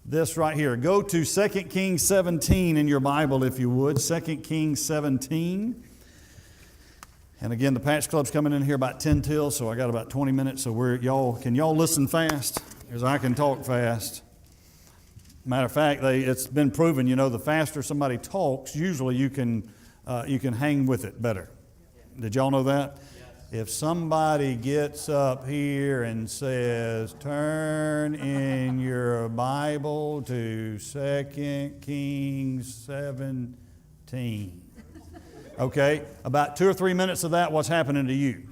this right here. Go to 2 Kings 17 in your Bible, if you would. 2 Kings 17. And again, the Patch Club's coming in here about 10 till, so I got about 20 minutes. So can y'all listen fast? Because I can talk fast. Matter of fact, it's been proven, the faster somebody talks, usually you can hang with it better. Did y'all know that? If somebody gets up here and says, turn in your Bible to 2 Kings 17. Okay, about 2 or 3 minutes of that, what's happening to you?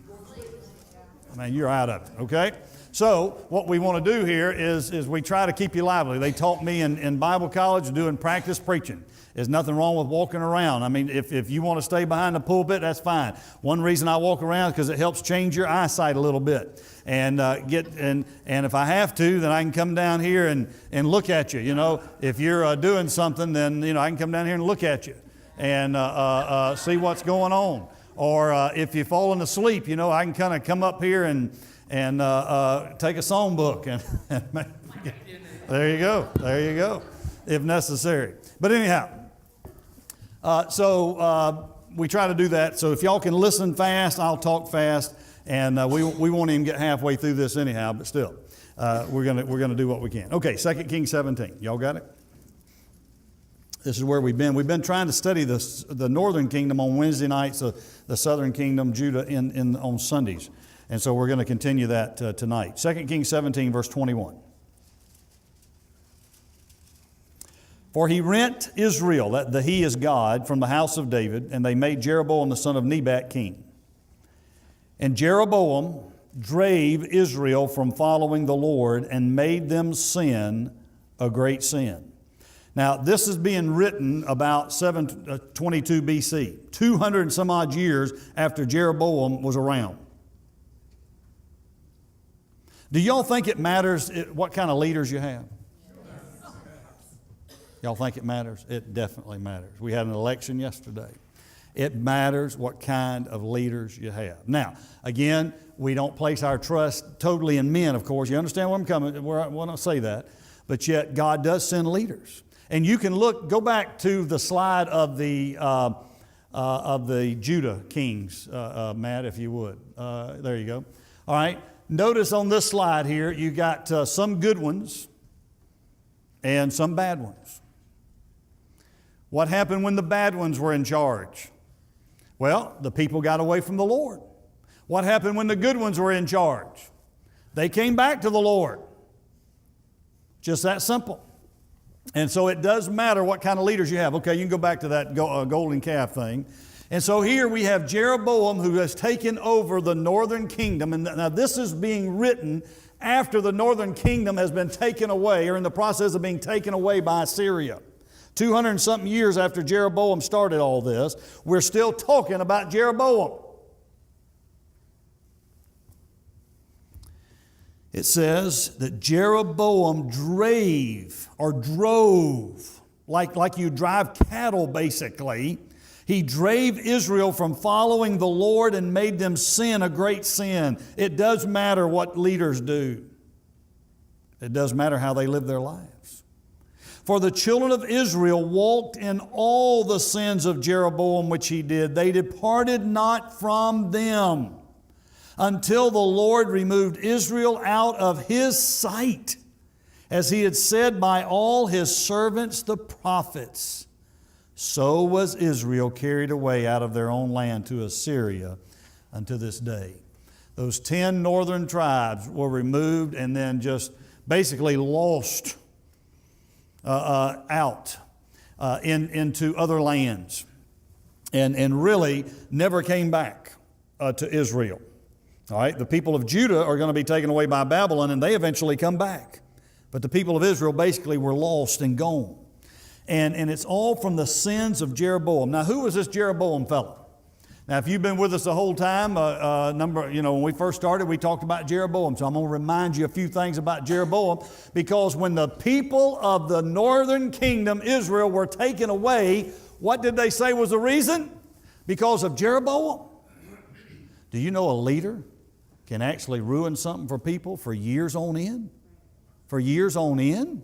I mean, you're out of it, okay? So what we want to do here is we try to keep you lively. They taught me in Bible college doing practice preaching. There's nothing wrong with walking around. I mean, if you want to stay behind the pulpit, that's fine. One reason I walk around is because it helps change your eyesight a little bit. And if I have to, then I can come down here and look at you. If you're doing something, then I can come down here and look at you and see what's going on. Or if you're falling asleep, I can kind of come up here and take a song book and there you go, if necessary. But anyhow, so we try to do that. So if y'all can listen fast, I'll talk fast, and we won't even get halfway through this anyhow. But still, we're gonna do what we can. Okay, 2 Kings 17. Y'all got it? This is where we've been. We've been trying to study the northern kingdom on Wednesday nights, the southern kingdom, Judah, on Sundays. And so we're going to continue that tonight. 2 Kings 17, verse 21. For he rent Israel, the he is God, from the house of David, and they made Jeroboam the son of Nebat king. And Jeroboam drave Israel from following the Lord and made them sin a great sin. Now, this is being written about 722 BC, 200 and some odd years after Jeroboam was around. Do y'all think it matters what kind of leaders you have? Yes. Y'all think it matters? It definitely matters. We had an election yesterday. It matters what kind of leaders you have. Now, again, we don't place our trust totally in men, of course. You understand where I'm coming, where I want to say that. But yet, God does send leaders. And you can go back to the slide of the Judah kings, Matt, if you would. There you go. All right. Notice on this slide here, you got some good ones and some bad ones. What happened when the bad ones were in charge? Well, the people got away from the Lord. What happened when the good ones were in charge? They came back to the Lord. Just that simple. And so it does matter what kind of leaders you have. Okay, you can go back to that golden calf thing. And so here we have Jeroboam, who has taken over the northern kingdom. And now this is being written after the northern kingdom has been taken away, or in the process of being taken away by Assyria. 200 and something years after Jeroboam started all this, we're still talking about Jeroboam. It says that Jeroboam drove, like you drive cattle basically. He drave Israel from following the Lord and made them sin a great sin. It does matter what leaders do. It does matter how they live their lives. For the children of Israel walked in all the sins of Jeroboam which he did. They departed not from them until the Lord removed Israel out of his sight, as he had said by all his servants the prophets. So was Israel carried away out of their own land to Assyria unto this day. Those 10 northern tribes were removed and then just basically lost out into other lands and really never came back to Israel. All right, the people of Judah are going to be taken away by Babylon, and they eventually come back. But the people of Israel basically were lost and gone. And it's all from the sins of Jeroboam. Now, who was this Jeroboam fellow? Now, if you've been with us the whole time, when we first started, we talked about Jeroboam. So I'm going to remind you a few things about Jeroboam, because when the people of the northern kingdom, Israel, were taken away, what did they say was the reason? Because of Jeroboam. Do you know a leader can actually ruin something for people for years on end? For years on end?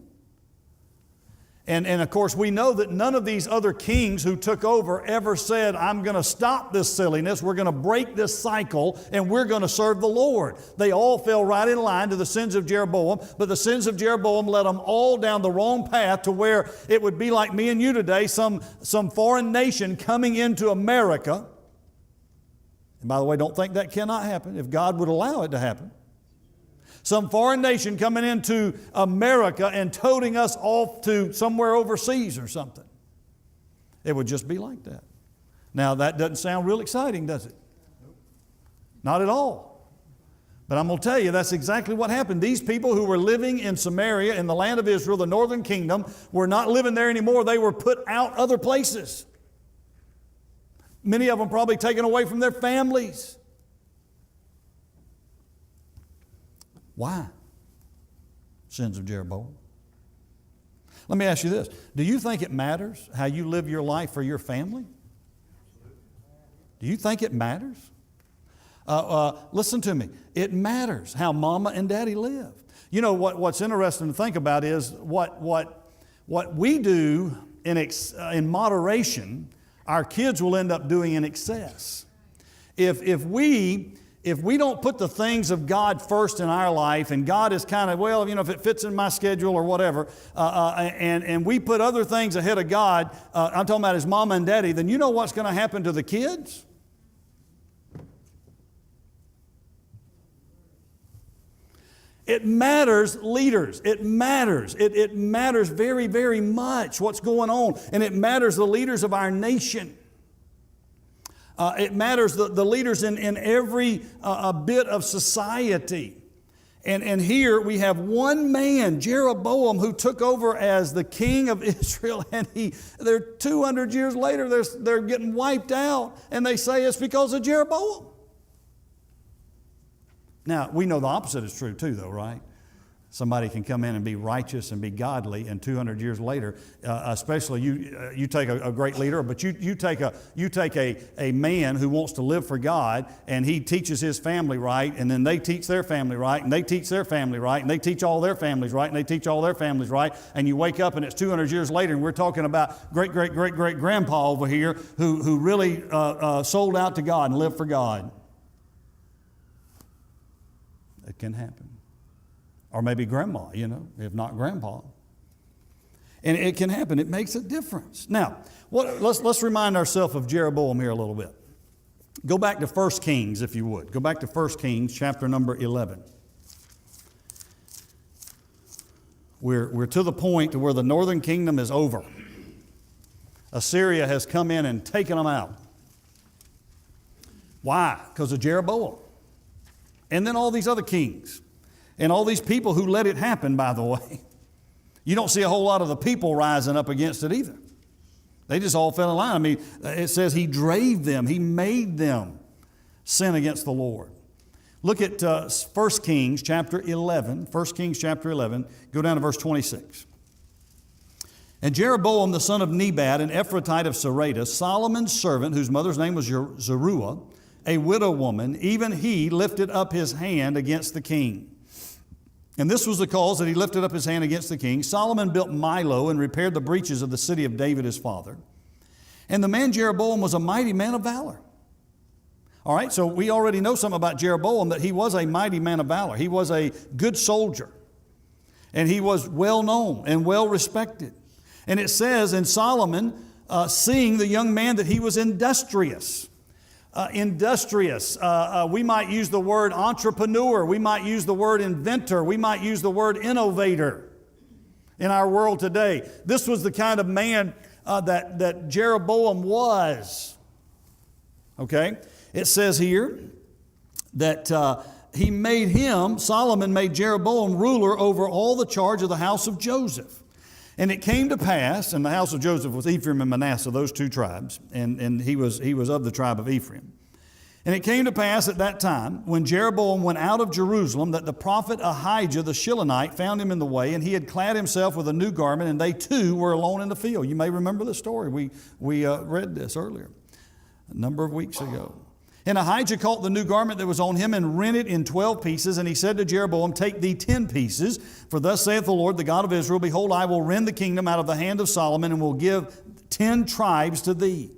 And of course, we know that none of these other kings who took over ever said, I'm going to stop this silliness, we're going to break this cycle, and we're going to serve the Lord. They all fell right in line to the sins of Jeroboam, but the sins of Jeroboam led them all down the wrong path to where it would be like me and you today, some foreign nation coming into America. And by the way, don't think that cannot happen if God would allow it to happen. Some foreign nation coming into America and toting us off to somewhere overseas or something. It would just be like that. Now, that doesn't sound real exciting, does it? Not at all. But I'm going to tell you, that's exactly what happened. These people who were living in Samaria, in the land of Israel, the northern kingdom, were not living there anymore. They were put out other places. Many of them probably taken away from their families. Why? Sins of Jeroboam. Let me ask you this. Do you think it matters how you live your life for your family? Do you think it matters? Listen to me. It matters how mama and daddy live. You know, what's interesting to think about is what we do in moderation, our kids will end up doing in excess. If we don't put the things of God first in our life, and God is kind of, well, you know, if it fits in my schedule or whatever, and we put other things ahead of God, I'm talking about his mama and daddy, then you know what's going to happen to the kids? It matters, leaders. It matters. It matters very, very much what's going on. And it matters the leaders of our nation. It matters the leaders in every bit of society. And here we have one man, Jeroboam, who took over as the king of Israel, and they're 200 years later, they're getting wiped out, and they say it's because of Jeroboam. Now, we know the opposite is true too, though, right? Somebody can come in and be righteous and be godly, and 200 years later, especially you take a great leader, but you take a man who wants to live for God, and he teaches his family right, and then they teach their family right, and they teach their family right, and they teach all their families right, and they teach all their families right, and you wake up and it's 200 years later, and we're talking about great-great-great-great-grandpa over here who really sold out to God and lived for God. It can happen. Or maybe grandma, you know, if not grandpa. And it can happen. It makes a difference. Now, let's remind ourselves of Jeroboam here a little bit. Go back to 1 Kings, if you would. Go back to 1 Kings, chapter number 11. We're to the point to where the northern kingdom is over. Assyria has come in and taken them out. Why? Because of Jeroboam. And then all these other kings. And all these people who let it happen, by the way. You don't see a whole lot of the people rising up against it either. They just all fell in line. I mean, it says he drave them. He made them sin against the Lord. Look at 1 Kings chapter 11. 1 Kings chapter 11. Go down to verse 26. And Jeroboam the son of Nebat, an Ephrathite of Sereda, Solomon's servant, whose mother's name was Zeruiah, a widow woman, even he lifted up his hand against the king. And this was the cause that he lifted up his hand against the king. Solomon built Milo and repaired the breaches of the city of David his father. And the man Jeroboam was a mighty man of valor. All right, so we already know something about Jeroboam, that he was a mighty man of valor. He was a good soldier. And he was well known and well respected. And it says in Solomon, seeing the young man, that he was industrious. We might use the word entrepreneur. We might use the word inventor. We might use the word innovator in our world today. This was the kind of man that Jeroboam was. Okay? It says here that Solomon made Jeroboam ruler over all the charge of the house of Joseph. And it came to pass, and the house of Joseph was Ephraim and Manasseh, those two tribes, and he was of the tribe of Ephraim. And it came to pass at that time, when Jeroboam went out of Jerusalem, that the prophet Ahijah the Shilonite found him in the way, and he had clad himself with a new garment, and they too were alone in the field. You may remember the story. We read this earlier, a number of weeks ago. And Ahijah caught the new garment that was on him and rent it in 12 pieces. And he said to Jeroboam, take thee 10 pieces. For thus saith the Lord, the God of Israel, behold, I will rend the kingdom out of the hand of Solomon and will give 10 tribes to thee.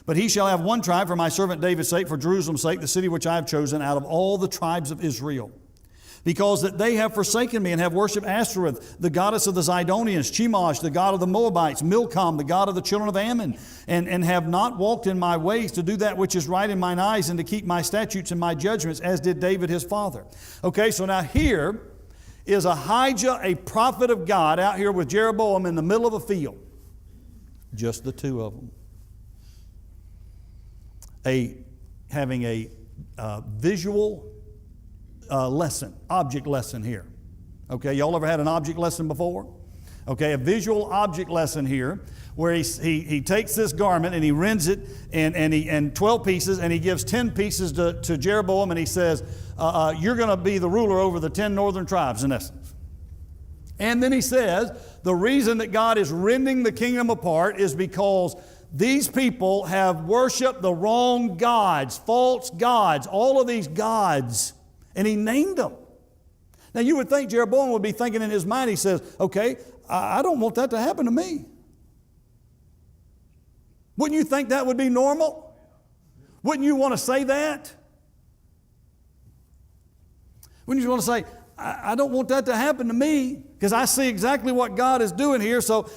But he shall have one tribe for my servant David's sake, for Jerusalem's sake, the city which I have chosen out of all the tribes of Israel. Because that they have forsaken me and have worshipped Ashtoreth, the goddess of the Zidonians, Chemosh, the god of the Moabites, Milcom, the god of the children of Ammon, and have not walked in my ways to do that which is right in mine eyes and to keep my statutes and my judgments, as did David his father. Okay, so now here is Ahijah, a prophet of God, out here with Jeroboam in the middle of a field. Just the two of them. Having a visual lesson, object lesson here. Okay, y'all ever had an object lesson before? Okay, a visual object lesson here where he takes this garment and he rends it and 12 pieces, and he gives 10 pieces to Jeroboam, and he says, you're going to be the ruler over the 10 northern tribes in essence. And then he says, the reason that God is rending the kingdom apart is because these people have worshiped the wrong gods, false gods, all of these gods. And he named them. Now you would think Jeroboam would be thinking in his mind, he says, okay, I don't want that to happen to me. Wouldn't you think that would be normal? Wouldn't you want to say that? Wouldn't you want to say, I don't want that to happen to me because I see exactly what God is doing here, so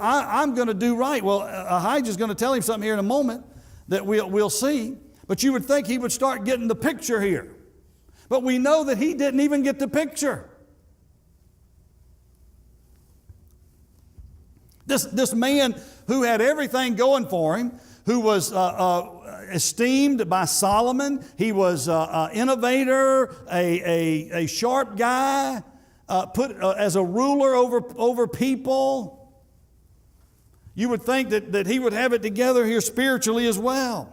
I'm going to do right. Well, Ahijah's going to tell him something here in a moment that we'll see, but you would think he would start getting the picture here. But we know that he didn't even get the picture. This man who had everything going for him, who was esteemed by Solomon, he was an innovator, a sharp guy, put as a ruler over people. You would think that he would have it together here spiritually as well.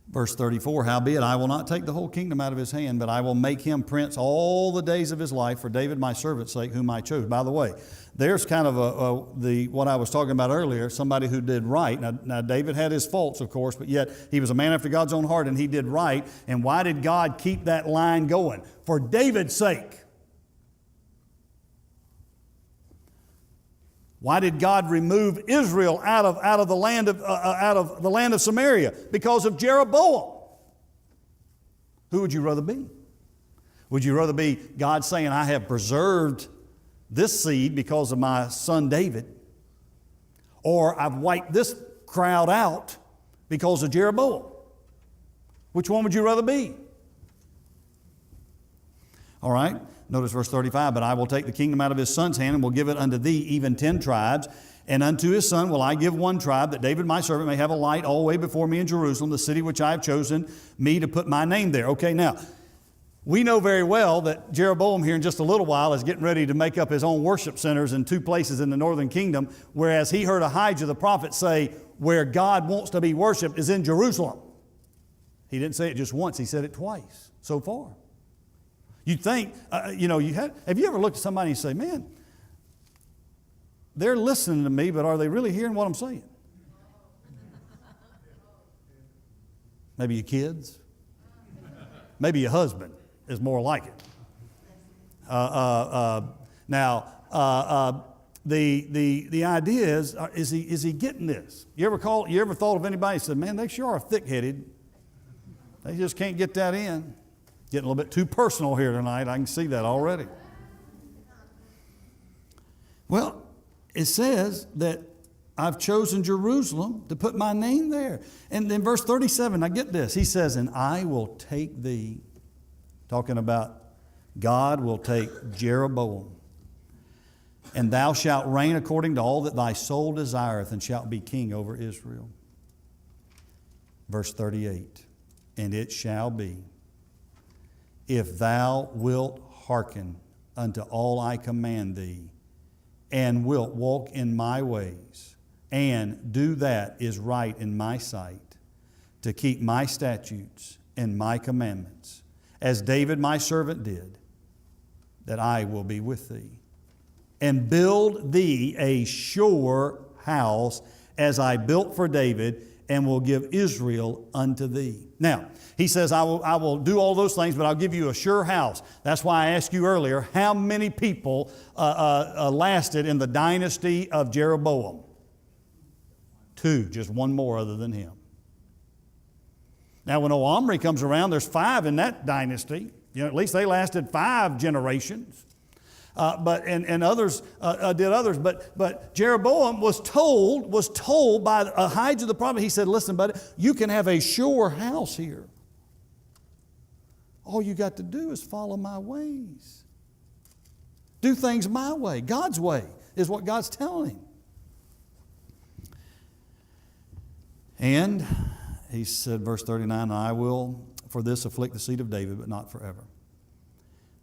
Verse 34, howbeit I will not take the whole kingdom out of his hand, but I will make him prince all the days of his life for David my servant's sake, whom I chose. By the way, there's kind of what I was talking about earlier, somebody who did right. Now David had his faults, of course, but yet he was a man after God's own heart, and he did right. And why did God keep that line going? For David's sake. Why did God remove Israel out of the land of Samaria? Because of Jeroboam. Who would you rather be? Would you rather be God saying, I have preserved this seed because of my son David, or I've wiped this crowd out because of Jeroboam? Which one would you rather be? All right. Notice verse 35, but I will take the kingdom out of his son's hand and will give it unto thee, even 10 tribes. And unto his son will I give one tribe, that David my servant may have a light all the way before me in Jerusalem, the city which I have chosen me to put my name there. Okay, now, we know very well that Jeroboam here in just a little while is getting ready to make up his own worship centers in 2 places in the northern kingdom, whereas he heard Ahijah the prophet say, where God wants to be worshiped is in Jerusalem. He didn't say it just once, he said it twice so far. You'd think, have you ever looked at somebody and say, man, they're listening to me, but are they really hearing what I'm saying? Maybe your kids. Maybe your husband is more like it. The idea is he getting this? You ever thought of anybody and said, man, they sure are thick-headed. They just can't get that in. Getting a little bit too personal here tonight. I can see that already. Well, it says that I've chosen Jerusalem to put my name there. And then verse 37, now get this. He says, and I will take thee, talking about God will take Jeroboam, and thou shalt reign according to all that thy soul desireth, and shalt be king over Israel. Verse 38, and it shall be, if thou wilt hearken unto all I command thee, and wilt walk in my ways, and do that is right in my sight, to keep my statutes and my commandments, as David my servant did, that I will be with thee, and build thee a sure house, as I built for David, and will give Israel unto thee. Now, he says, I will do all those things, but I'll give you a sure house. That's why I asked you earlier, how many people lasted in the dynasty of Jeroboam? 2, just one more other than him. Now, when Omri comes around, there's 5 in that dynasty. At least they lasted 5 generations. And others did others. But Jeroboam was told by Ahijah the prophet. He said, "Listen, buddy, you can have a sure house here. All you got to do is follow my ways. Do things my way, God's way," is what God's telling him. And he said, verse 39, "I will for this afflict the seed of David, but not forever."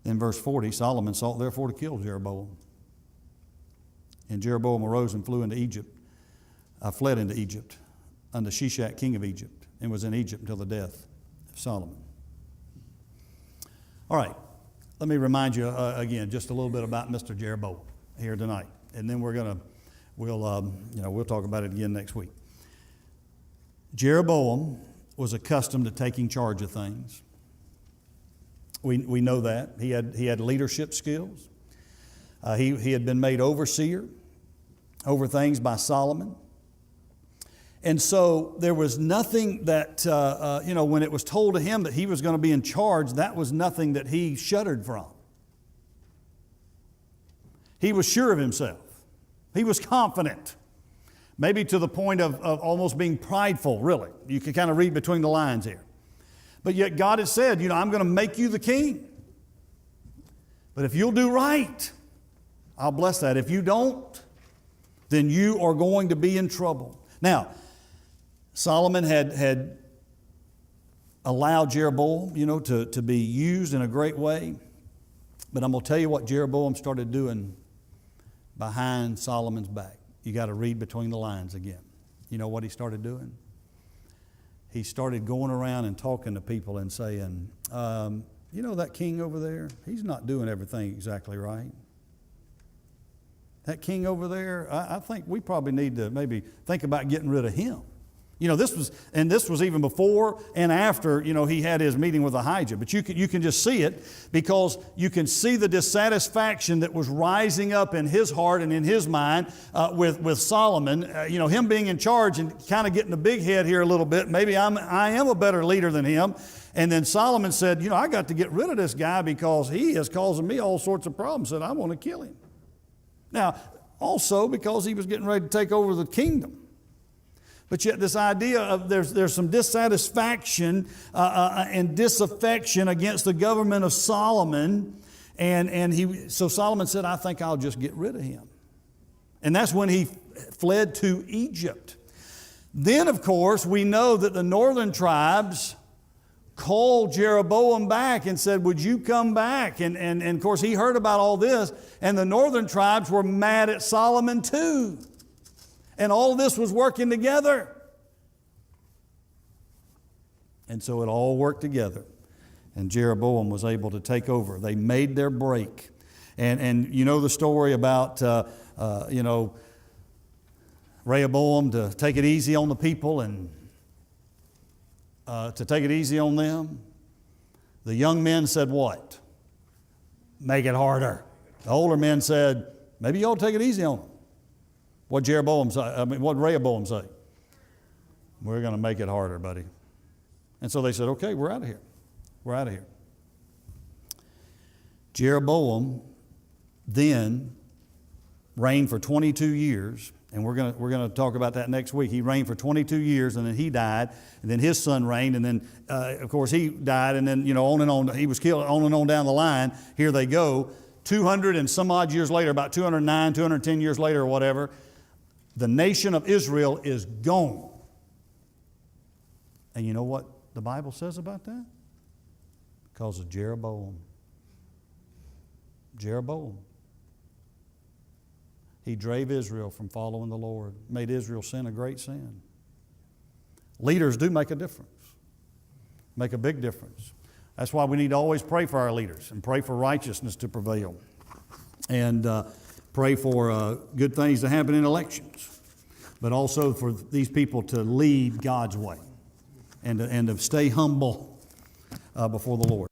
Then verse 40, Solomon sought therefore to kill Jeroboam. And Jeroboam arose and fled into Egypt, unto Shishak king of Egypt, and was in Egypt until the death of Solomon. All right, let me remind you again just a little bit about Mr. Jeroboam here tonight, and then we'll talk about it again next week. Jeroboam was accustomed to taking charge of things. We know that. He had leadership skills. He had been made overseer over things by Solomon. And so there was nothing that, when it was told to him that he was going to be in charge, that was nothing that he shuddered from. He was sure of himself. He was confident. Maybe to the point of almost being prideful, really. You can kind of read between the lines here. But yet God has said, I'm going to make you the king. But if you'll do right, I'll bless that. If you don't, then you are going to be in trouble. Now, Solomon had allowed Jeroboam, to be used in a great way. But I'm going to tell you what Jeroboam started doing behind Solomon's back. You got to read between the lines again. You know what he started doing? He started going around and talking to people and saying, that king over there, he's not doing everything exactly right. That king over there, I think we probably need to maybe think about getting rid of him. This was even before and after, he had his meeting with Ahijah. But you can just see it, because you can see the dissatisfaction that was rising up in his heart and in his mind with Solomon. Him being in charge and kind of getting the big head here a little bit. Maybe I am a better leader than him. And then Solomon said, I got to get rid of this guy because he is causing me all sorts of problems. Said, I want to kill him. Now, also because he was getting ready to take over the kingdom. But yet this idea of there's some dissatisfaction and disaffection against the government of Solomon. So Solomon said, I think I'll just get rid of him. And that's when he fled to Egypt. Then, of course, we know that the northern tribes called Jeroboam back and said, would you come back? And of course, he heard about all this. And the northern tribes were mad at Solomon too. And all this was working together. And so it all worked together. And Jeroboam was able to take over. They made their break. And you know the story about, Rehoboam to take it easy on the people and to take it easy on them. The young men said what? Make it harder. The older men said, maybe you ought to take it easy on them. What Rehoboam say? We're going to make it harder, buddy. And so they said, okay, we're out of here. We're out of here. Jeroboam then reigned for 22 years, and we're going to talk about that next week. He reigned for 22 years, and then he died, and then his son reigned, and then, of course, he died, and then, on and on. He was killed on and on down the line. Here they go. 200 and some odd years later, about 209, 210 years later or whatever, the nation of Israel is gone. And you know what the Bible says about that? Because of Jeroboam. Jeroboam. He drave Israel from following the Lord, made Israel sin a great sin. Leaders do make a difference, make a big difference. That's why we need to always pray for our leaders and pray for righteousness to prevail and pray for good things to happen in elections. but also for these people to lead God's way and to stay humble before the Lord.